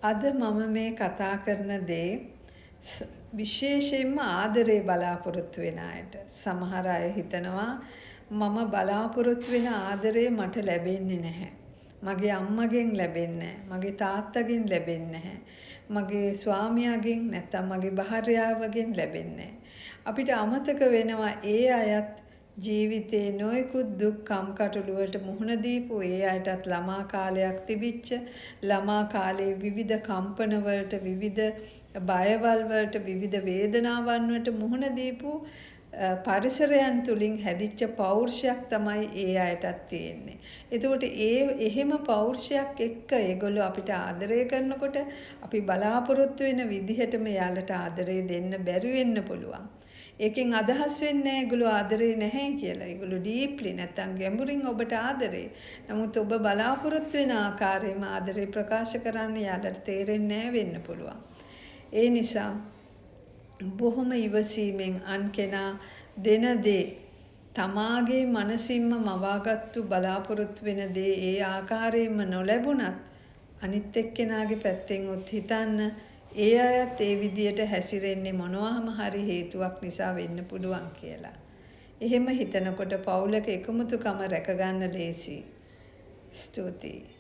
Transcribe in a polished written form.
අද මම මේ කතා කරන දේ විශේෂයෙන්ම ආදරේ බලාපොරොත්තු වෙන අයට. සමහර අය හිතනවා මම බලාපොරොත්තු වෙන ආදරේ මට ලැබෙන්නේ නැහැ. මගේ අම්මගෙන් ලැබෙන්නේ නැහැ. මගේ තාත්තගෙන් ලැබෙන්නේ නැහැ. මගේ ස්වාමියාගෙන් නැත්නම් මගේ භාර්යාවගෙන් ලැබෙන්නේ නැහැ. අපිට අමතක වෙනවා ඒ අයත් ජීවිතේ නොයෙකුත් දුක් කම්කටොළු වලට මුහුණ දීපු ඒ අයටත් ළමා කාලයක් තිබිච්ච ළමා කාලේ විවිධ කම්පන වලට විවිධ බයවල් වලට විවිධ වේදනාවන් වලට මුහුණ දීපු පරිසරයන් තුලින් හැදිච්ච පෞරුෂයක් තමයි ඒ අයටත් තියෙන්නේ. එතකොට එහෙම පෞරුෂයක් එක්ක ඒගොල්ලෝ අපිට ආදරය කරනකොට අපි බලාපොරොත්තු වෙන විදිහටම යාළට ආදරය දෙන්න බැරි වෙන්න පුළුවන්. ඒකෙන් අදහස් වෙන්නේ ඒගොල්ලෝ ආදරේ නැහැ කියලා. ඒගොල්ලෝ ඩීප්ලි නැත්තම් ගැඹුරින් ඔබට ආදරේ. නමුත් ඔබ බලාපොරොත්තු වෙන ආකාරයෙන්ම ආදරේ ප්‍රකාශ කරන්න යාළට තේරෙන්නේ නැහැ වෙන්න පුළුවන්. ඒ නිසා බොහොම ඉවසීමෙන් අන් කෙනා දෙන දේ තමාගේ මනසින්ම මවාගත්තු බලාපොරොත්තු වෙන දේ ඒ ආකාරයෙන්ම නොලැබුණත් අනිත් එක්කෙනාගේ පැත්තෙන් උත් හිතන්න ඒ අයත් ඒ විදියට හැසිරෙන්නේ මොනවාම හරි හේතුවක් නිසා වෙන්න පුළුවන් කියලා. එහෙම හිතනකොට පවුලක එකමුතුකම රැකගන්න ලේසි. ස්තුතියි.